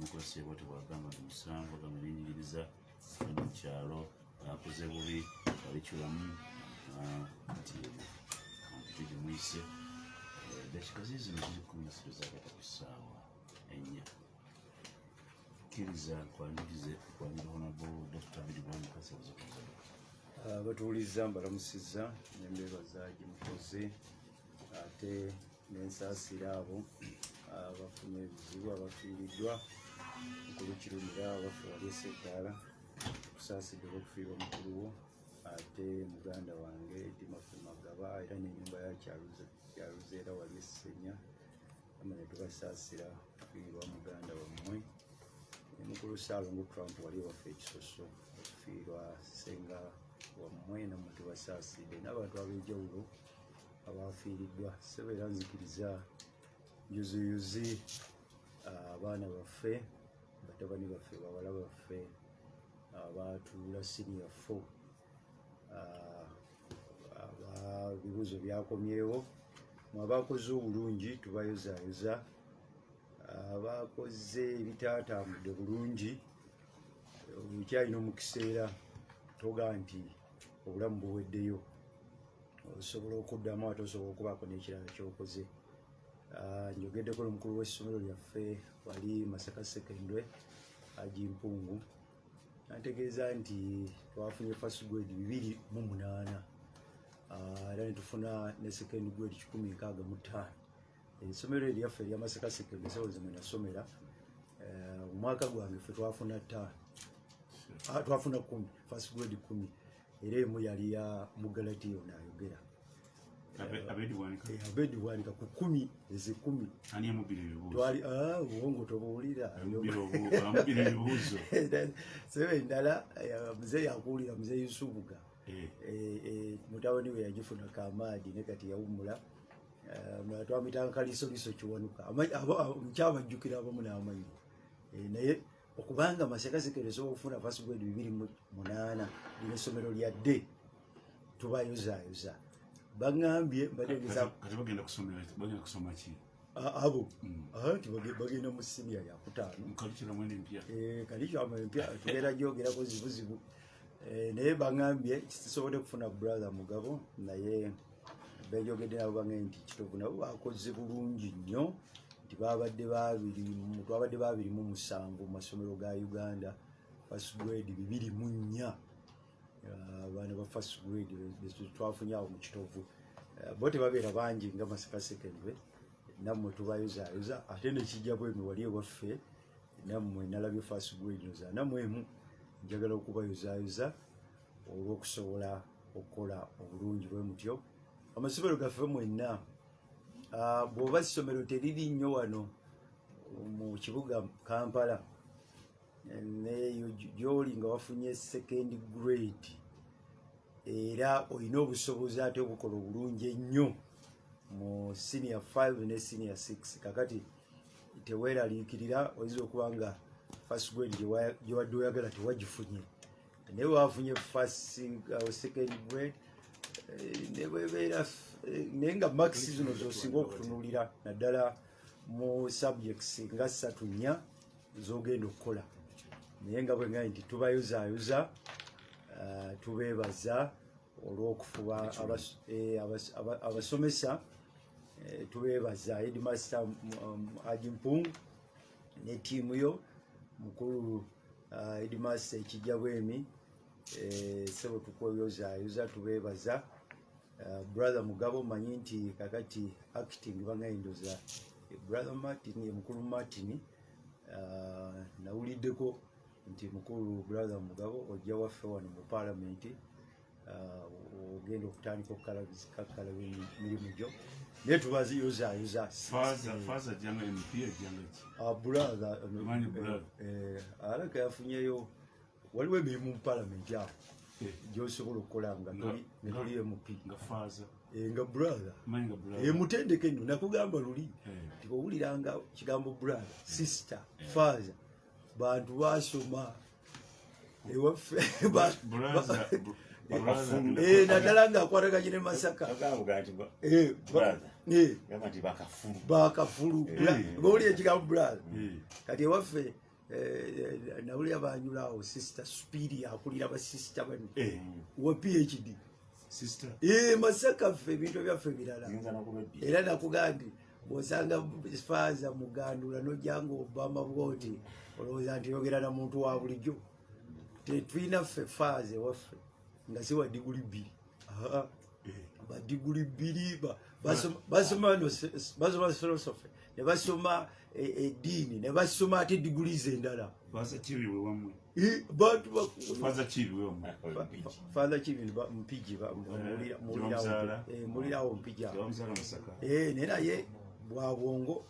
demokarasi bwate bwagamba nti musango agamba nenyigiriza mu kyalo akoze bubi alikiramu nti mpitije mwise dakika zino ziri kumisiriza katakusaawa enya kiriza kwanirize kwanira honabo Dr. Abed Bwanika sabuza kuzalo batuuliza mbalamusiza n'embeebaza gimukoze ate n'ensaasira abo abafunye ebizibu abafiiriddwa okulukirumira abaffe wali eseddaala kusaasidde okufiirwa mukulu wo ate muganda wange Dimafu Magaba era n'ennyumba yakyaluze era wali essenya amanya tubasaasira okufiirwa muganda wammwe mukulu Ssaalongo Trump wali waffe ekisoso okufiirwa senga wammwe nammwe tubasaasidde n'abantu ab'enjawulo abafiiriddwa sebeera nzikiriza yuzuyuzi abaana baffe batabani baffe bawala baffe abatuula senior 4 bibuuzo byakomyewo mwabakoze obulungi tubayozaayoza abakoze ebitaatambudde bulungi okyalina omukiseera toga nti obulamu buweddeyo osobola okuddamu ate osobola okubaako n'ekirala kyokoze njogeddeko n'omukulu w'essomero lyaffe wali Masaka Secondary Haji Mpungu antegeeza nti twafunye first grade 208 era netufuna ne second grade 165 essomero eryaffe erya Masaka Secondary sawo zimwe nasomera omwaka gwange ffe twafuna 5 twafuna 10 first grade 10 era emu yali ya Mugalatiyo n'ayogera Abed Bwanika ku 10 ezi 10 ani amubiri ebibuuzo twali uwongo tobuulira amubiri ebibuuzo sebe endala mzee yakuulira mzee Yusubuga mutabani we yagifuna Kamaadi ne kati yawummula twamuyitanga Kalisoliso Kiwanuka nkyabajjukira abamu n'amanyi naye okubanga Masaka Secondary esobola okufuna first grade 208 lino essomero lya dde tubayozaayoza baŋŋambye mbategeeza kati bagenda kusoma ki abo nti bagenda mu siniya ya 5 kalikiramu empya kalikiramu empya tubeera gyogerako zibuzibu naye baŋŋambye kisobodde kufuna brother Mugabo naye benjogedde nabo bange nti kitovu nabo bakoze bulungi nnyo nti twabadde 207 mu masomero ga Uganda first grade 204 abaana ba first grade twafunye awo mu kitovu bo tebabeera bangi nga Masaka Secondary nammwe tubayozaayoza ate nekijja bwemi wali ewaffe nammwe nalabye first grade yoza nammwemu njagala okubayozaayoza olw'okusobola okukola obulungi bwe mutyo amasomero gaffe mwenna bw'oba essomero teriri nnyo wano mu kibuga Kampala neyo gy'oli nga wafunye second grade era olina obusobozi ate obukola obulungi ennyo mu senior 5 ne senior 6 kakati teweeraliikirira oyinza okuba nga first grade gyewadde oyagala tewagifunye naye wafunye second grade nebebeera naye nga max zino zosinga okutunuulira naddala mu subjects nga 3-4 zogenda okukola naye nga bwengaye nti tubayozaayoza tubeebaza olw'okufuba abasomesa tubeebaza Headmaster Haji Mpungu ne ttiimu yo mukulu Headmaster ekijja bwemi sebo tukoyozaayoza tubeebaza brother Mugabo manyi nti kakati acting bangayindoza brother Martin mukulu Martin nawuliddeko nti mukulu brother Mugabo ojja waffe wano mu parliament ogenda okutandika okukalabizikakala emirimu gyo naye tubaziyozaayoza faza janga MP janga brother alaka yafunyeyo waliwo emirimu mu parliament awo gy'osobola okukola nga toli MP nga brother mutendeke nno nakugamba luli tiwawuliranga kigambo brother sister father bantu basoma ewaffe naddala ng'akwataganye ne Masaka bakafulu bawulira ekigambo brother kati ewaffe nawulira banyulawo sister Superior akulira abasister bano wa PhD sister Masaka ffe ebintu byaffe birala era nakugambye bw'osanga faaza mugandula nojjanga Obama bwoti olowooza nti yogera na muntu wa bulijjo tetulina ffe faaza ewaffe nga si wa diguli 2 ba diguli 2 basoma philosophy ne basoma eddiini ne basoma ate diguli z'endala Father Chibi mpiji mulirawo mpiji naye bwabwongo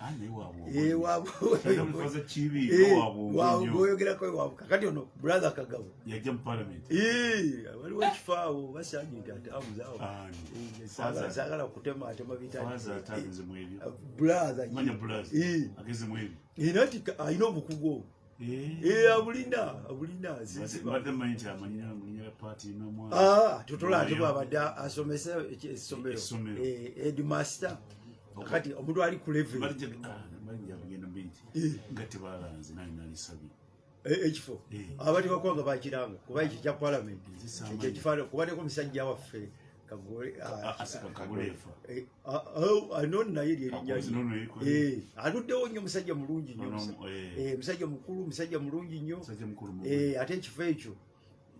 woyogerako ewaabwe kakati ono brother Kagabo yajja mu parliament waliwo ekifaawo basanyuta atamuzaawo saagala kutematema brother era nti alina obukugu abulina tutola ate bwabadde asomesa essomero headmaster kati omuntu ali ku level ekifo abati bakwanga bakiranga kuba ekyo kya parliament ekyo ekifaano kubaddeko omusajja waffe anoni naye lyerinnya aluddewo nnyo musajja mulungi nnyo musajja mukulu musajja mulungi nnyo ate ekifo ekyo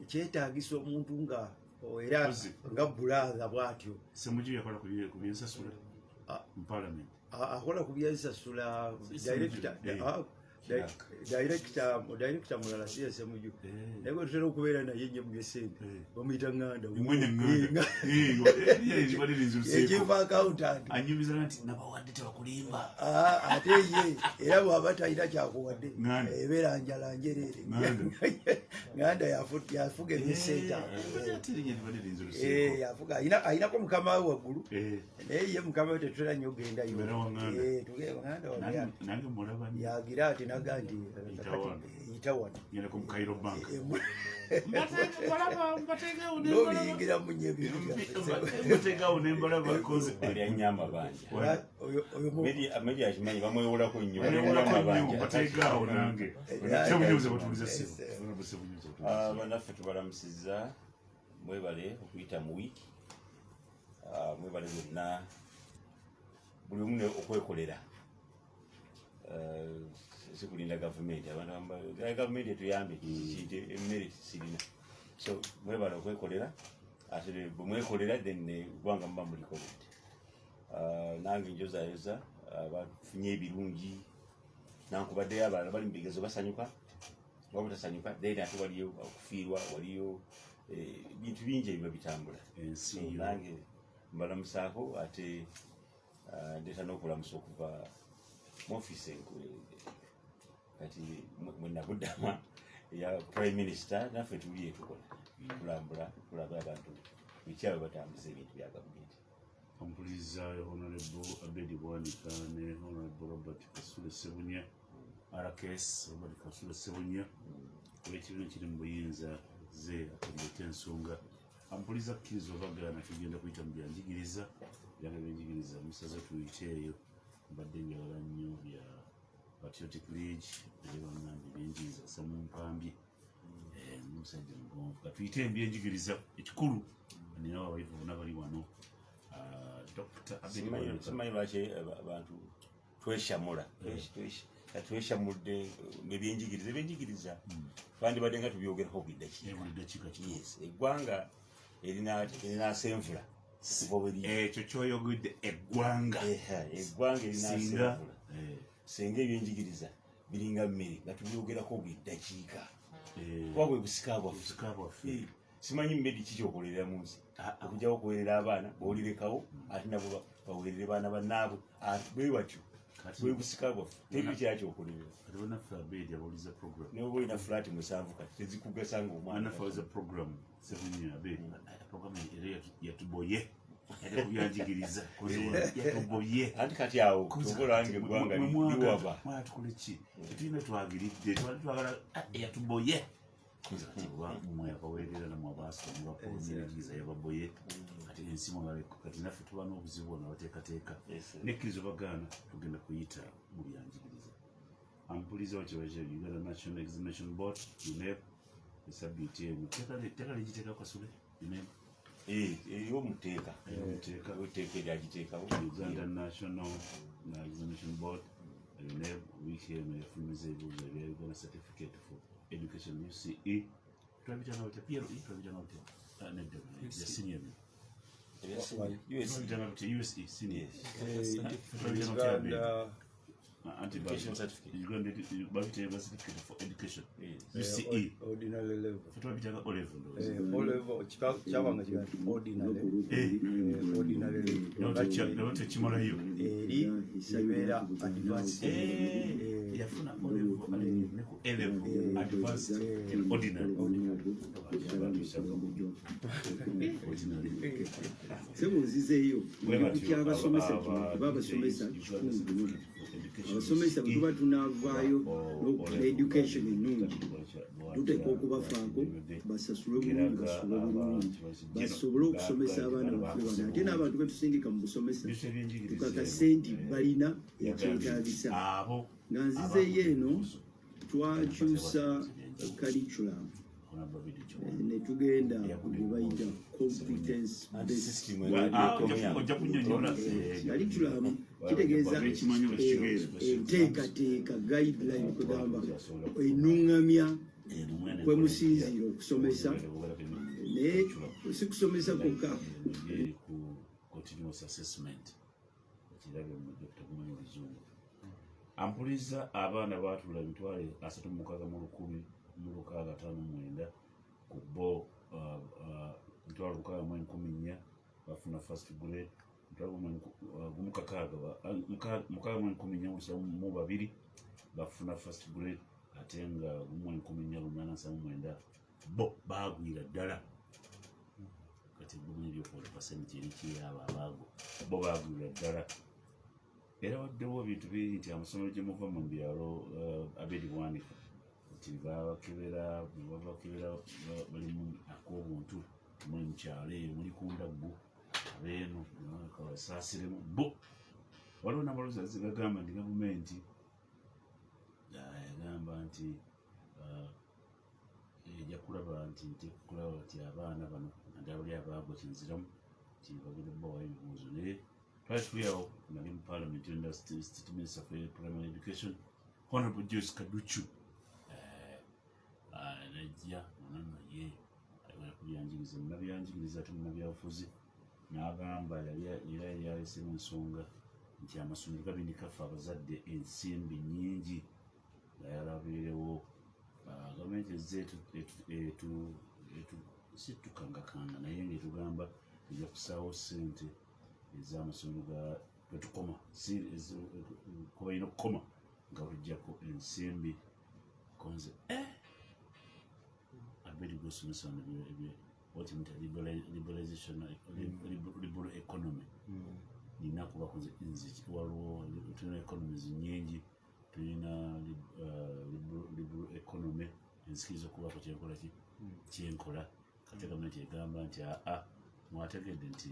kyetaagisa omuntu nga era nga bulaga bwatyo akola ku byensasula director mulala siyasemuju naye bwe tutera okubeera naye nnyo mu byesente bamuyita ŋŋanda ekiva accountant ate ye era bw'aba talina kyakuwadde ebeera njala njereere ŋŋanda yafuga ebyesente yafuga ayinako mukama we waggulu naye ye mukama we tetutera nnyo ogendayo yagira ati naga nti yita wano nobiyingira munye banaffe tubalamusiza mwebale okuyita mu wiiki mwebale byonna buli omu okwekolera sikulinda gavumenti abantu gavumenti etuyambe kiyite emmere sirina so mwebala okwekolera ate bwemwekolera then eggwanga muba muliko buti nange njozayoza bafunye ebirungi nankubaddeyo abalala bali mu bigezo basanyuka oba butasanyuka then ate waliyo okufiirwa waliyo bintu bingi ebiba bitambula nange mbalamusaako ate ndeeta n'okulamusa okuva mu ofiisi enkulu kati mwenabuddama eya prime minister naffe tuli etukola tulambula tulabe abantu bikyabo batambuza ebintu bya gavumenti. Ompulizza Hon Abed Bwanika ne Hon Robert Kasule Sebunya RKS Robert Kasule Sebunya olw'ekibiina kiri mu buyinza ze akulireko ensonga ampulizza kkiriza obagana tugenda kuyita mu byanjigiriza byange byenjigiriza musaze tuyite eyo mbadde njagala nnyo bya patriotic league ebyebangambi byenjigiriza samumpambye n'omusajja mugonvu katuyite ebyenjigiriza ekikulu ninawo abayivu bonna bali wano Dr. Abed simanyi lwaki abantu tweshamula tweshamudde ebyenjigiriza twandibadde nga tubyogerako buli dakiika eggwanga erinasenvula ekyo kyoyogedde eggwanga erinasenvula senga ebyenjigiriza biringa mmere nga tubyogerako buli dakiika kuba bwe busika bwaffe simanyi Meddie kikyokolerera mu nsi okujjawo okuweerera abaana bawulirekawo ate nabo baweerere baana bannaabwe bwe batyo bwe busika bwaffe tebyo kyakyokolerera noba olina fulaati 7 kati tezikugasanga omwana yatuboye yatubyanjigiriza yatuboye anti kati awo tokolange eggwanga liwaba mwatukoleki tetulina twagiridde twagala yatuboye mwe abaweerera namwe abaasoma bapoonyeragiriza yababoye kati ensi kati naffe tuba n'obuzibu bwonna bateekateeka nekkiriza bagaana tugenda kuyita mu byanjigiriza ampuliza wakibaje Uganda National Examination Board UNEP esabiti emu teka ligiteka kasule UNEP yo muteeka lyagiteekawo Uganda National Examination Board UNEP wiki emu yafumiza ebibuuzo ebya Uganda Certificate for Education UCE twabitana wote PLE twabitana wote nedda ya senior USE senior Education certificate. Certificate for education. UCE. Ordinary level. Twabitanga O level. O level kyabanga kiga ordinary. Ordinary level. Nabache chimala hiyo. Eri kibeera advanced. Yafuna O level ali neko A level advanced ordinary. Semuzize hiyo. Abasomesa abasomesa bwe tuba tunavaayo education ennungi tuteeka okubafaako basasulwe bulungi basobole okusomesa abaana baffe bano ate n'abantu betusindika mu busomesa tukakase nti balina ekyetaagisa nga nzizeyo eno twakyusa curriculum ne tugenda gye bayita competence based curriculum kitegeeza enteekateeka guideline kugamba ennuŋŋamya kwe musinziira okusomesa naye si kusomesa kwokka ampuliza abaana baatula emitwalo 36,659 ku bo emitwalo 6,400 bafuna first grade, emitwalo 6,472 bafuna first grade ate nga 1,479 bo baagwira ddala kati bumilyo 40% erikiyaba abaago bo baagwira ddala. Era waddewo ebintu bingi nti amasomero gye muva mu byalo Abed Bwanika nti bakebera balimu ak'obuntu muli mu kyalo eyo muli ku ndaggu abeeno kabasaasiremu bo waliwo n'amaloozi azigagamba nti gavumenti yagamba nti ejja kulaba nti kulaba nti abaana bano nadabali abaagwa kinziramu nti bagenda bawayo ebibuuzo naye twali tuliawo nali mu parliament yonda state minister for primary education Hon Abed Kaduchu najja naye kubyanjigiriza munabyanjigiriza ate munabyabufuzi n'agamba yali yalesemu ensonga nti amasomero gabindi kafe abazadde ensimbi nnyingi nga yalabirewo gavumenti ezze situkangakanga naye ngaetugamba ejja kusaawo ssente ez'amasomero getukoma kuba ina okukoma nga bujjako ensimbi konze Abed gw'osomesa watimita liberalization liberal economy nina kuba konze nziki waliwo tulina economies nnyingi tulina liberal economy enzikiriza okubaako kyenkola kate gavumenti egamba nti mwategedde nti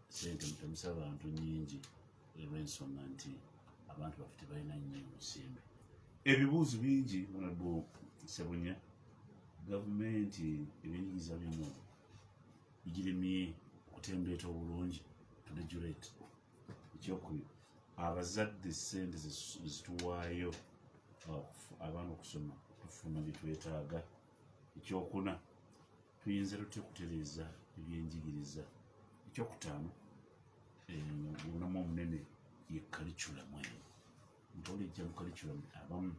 sente mutamisa abantu nnyingi olw'ensonga nti abantu baffe tebalina nnyo nsimbi. Ebibuuzo bingi Honorable Ssebunya gavumenti ebyenjigiriza bino bigiremye okutembeeta obulungi to regulate ekyokubiri abazadde ssente zituwaayo abaana okusoma tufuna bye twetaaga ekyokuna tuyinza tutya okutereeza ebyenjigiriza ekyokutaano obunamu omunene ye curriculum eyo ntole ejja mu curriculum abamu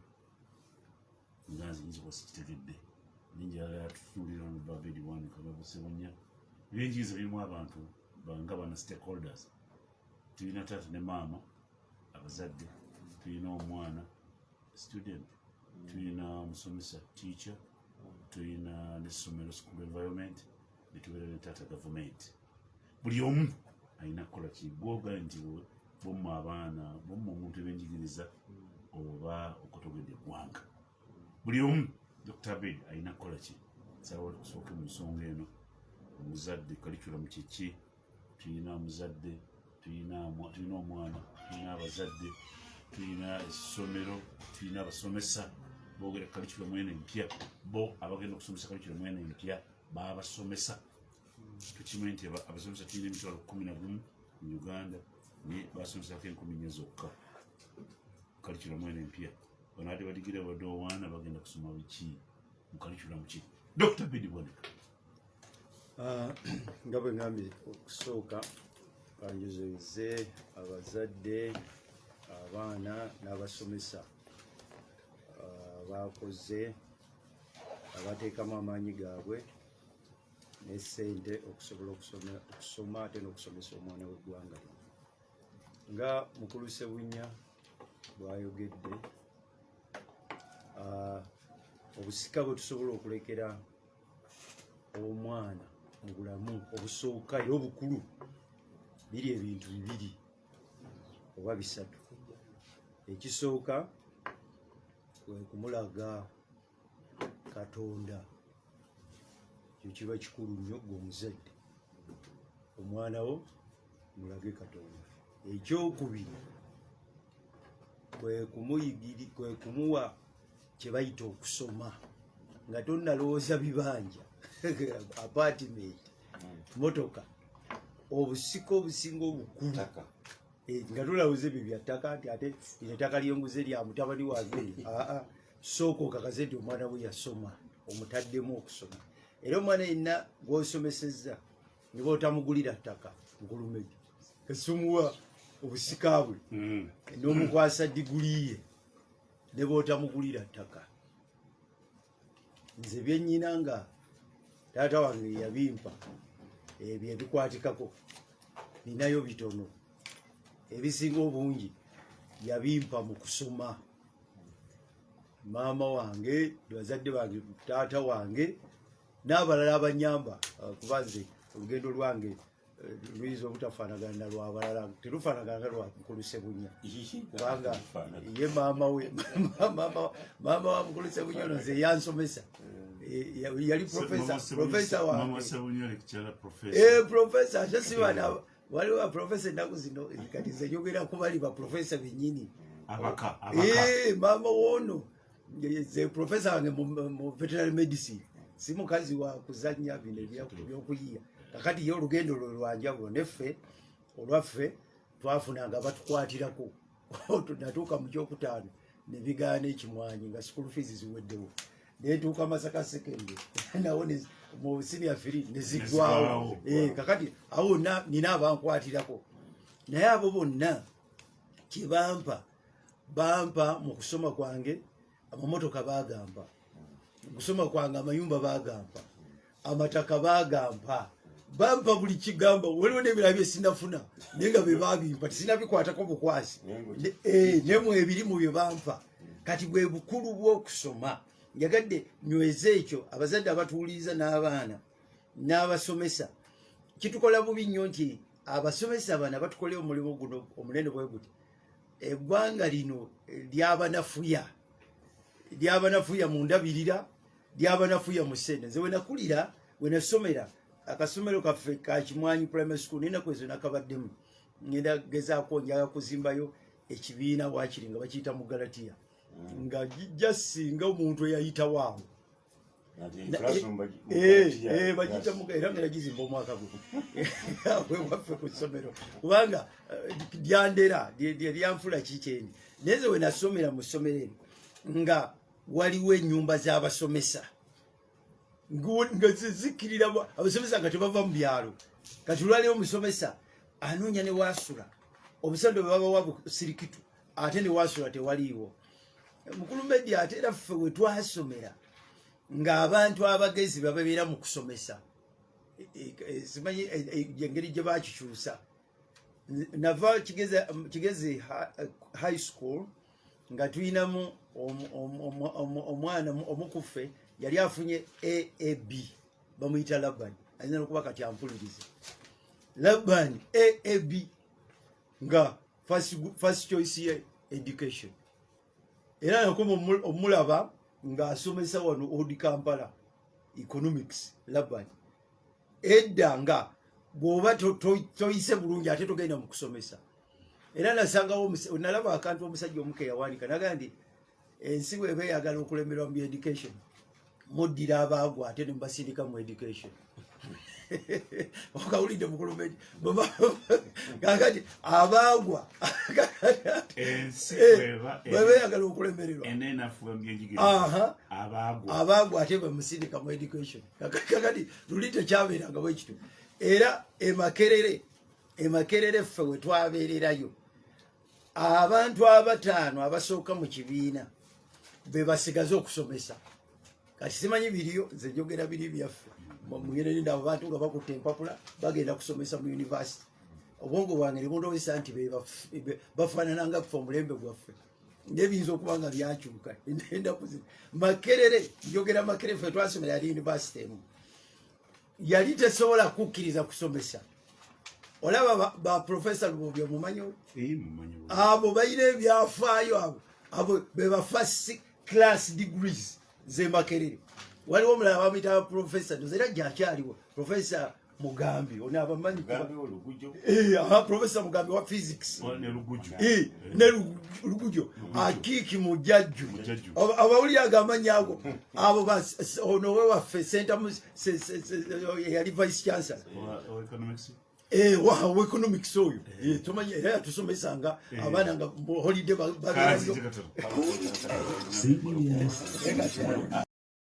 nga nze nyinza kuba sikitegedde ninjala yatutuulira no Abed Bwanika Ssebunya ebyenjigiriza birimu abantu nga bana stakeholders tulina taata ne maama abazadde tulina omwana student tulina omusomesa teacher tulina n'essomero school environment netubeera ne taata gavumenti buli omu alina kukola ki gwoga nti bomma abaana bomma omuntu ebyenjigiriza oba okutogedde eggwanga buli omu Dr. Abed alina kukola ki sawa tusooke mu nsonga eno omuzadde curriculum kiki tulina omuzadde tulina omwana tulina abazadde tulina essomero tulina abasomesa boogera curriculum eno empya bo abagenda okusomesa curriculum eno empya babasomesa tukimanyi nti abasomesa tulina emitwalo 11 mu Uganda naye basomesako 10 zokka curriculum eno empya bano ate badigira wadde owaana bagenda kusoma biki mu curriculum ki Dr. Abed Bwanika. Nga bwe ngambye okusooka kanjuzirize abazadde abaana n'abasomesa bakoze abateekamu amaanyi gaabwe n'essente okusobola okusoma ate n'okusomesa omwana w'eggwanga lino. Nga mukulu Ssebunya bw'ayogedde obusika bwe tusobola okulekera omwana mu bulamu obusooka era obukulu biri ebintu bibiri oba bisatu. Ekisooka kwe kumulaga Katonda, ekyo kiba kikulu nnyo gwe omuzadde omwana wo mulage Katonda. Ekyokubiri kwe kumuwa kye bayita okusoma nga tonnalowooza bibanja apartment motoka obusika obusinga obukulu nga tolawuza ebyo bya ttaka nti ate ettaka lyenguze lya mutabani wange. Sooka okakaze nti omwana we yasoma omutaddemu okusoma. Era omwana yenna gw'osomesezza ne bootamugulira ttaka nkulumegi kasumuwa obusika bwe n'omukwasa diguli ye ne bootamugulira ttaka. Nze byennyina nga taata wange yabimpa ebyo ebikwatikako ninayo bitono, ebisinga obungi yabimpa mu kusoma. Maama wange, bazadde bange, taata wange n'abalala abanyamba kuba nze olugendo lwange luyinza obutafaanagana na lw'abalala, terufaanagana lwa mukulu Ssebunya kubanga ye maama we maama wa mukulu Ssebunya ono nze yansomesa, yali profesa wange, profesa ate si bana waliwo baprofesa ennaku zino kati nze njogera ku bali baprofesa bennyini. Maama woono ze profesa wange mu veterinary medicine, si mukazi wa kuzannya bino ebyokuyiya. Kakati ye olugendo lwe lwanjawulo neffe olwaffe twafunanga batukwatirako natuuka mu kyokutaano ne bigaana ekimwanyi nga school fees ziweddewo, netuuka Masaka secondary nawo mu senior 3 ne ziggwawo. Kakati awo nina abankwatirako, naye abo bonna kye bampa mu kusoma kwange, amamotoka bagamba, mu kusoma kwange amayumba bagamba, amataka bagamba, bampa buli kigamba. Waliwo n'ebirala bye sinafuna naye nga be babimpa tisinabikwatako bukwasi, nemu ebiri mu bye bampa. Kati bwe bukulu bw'okusoma. Njagadde nyweze ekyo abazadde abatuwuliriza n'abaana n'abasomesa. Kitukola bubi nnyo nti abasomesa bana batukolera omulimu guno omunene bwe guti. Eggwanga lino lyabanafuya mu ndabirira, lyabanafuya mu ssente. Nze wenakulira, wenasomera akasomero kaffe ka Kimwanyi primary school ninaku ezo nakabaddemu, ngenda gezaako njaga kuzimbayo ekibiina waakiri nga bakiyita mu Galatiya, nga gijja singa omuntu eyayitawo awo bagiyita era nga yagizimba omwaka gwe waffe ku ssomero kubanga lyandera lyanfula kikyendi. Naye nze wenasomera mu ssomero eno nga waliwo ennyumba z'abasomesa nga zikirira abasomesa nga tebava mu byalo. Kati olwaliwo omusomesa anoonya ne wasula obusando bwe babawa sirikitu ate ne wasula tewaliiwo. Mukulu Meddie ate era ffe we twasomera ng'abantu abagezi babeera mu kusomesa, simanyi engeri gye bakikyusa. Nava Kigezi high school nga tuyinamu omwana omukuffe yali afunye AAB, bamuyita Labani, ayina nokuba kati ampulirize. Labani AAB nga first choice education, era nakoma omulaba ng'asomesa wano Old Kampala economics. Labani edda nga bw'oba toyise bulungi ate togenda mu kusomesa. era nasangawo nalaba akantu omusajja omuke yawanika nagandi ensi bweba eyagala okulemerwa mu education muddira abaagwa ate ne mubasindika mu education okawulidde mukulumeji kakati abaagwa bweba eyagala okulemererwa abaagwa ate bamusindika mu education kakati luli tekyabeeranga bwekitu era emakerere ffe we twabeererayo abantu abataano abasooka mu kibiina be basigaze okusomesa kati simanyi biriyo nze njogera biri byaffe mugende ndabo bantu nga bakutte empapula bagenda kusomesa mu university obwongo bwange nebundowesa nti bafaanananga kufa omulembe gwaffe nebiyinza okuba nga byakyuka enda kuzina makerere njogera makerere ffe twasomera yali university emu yali tesobola kukkiriza kusomesa olaba ba professor Lubobya mumanyo abo bayina ebyafaayo abo beba first class degrees ze makerere waliwo omulala bamuyita professor nozera gyakyaliwo professor Mugambi ona abamanyi professor Mugambi wa physics ne Lugujo akiki mujajju abawulira agamanyi ago abo ono we waffe center yali vice chancellor wa economics oyo tumanyi era tusomesanga abaana nga holiday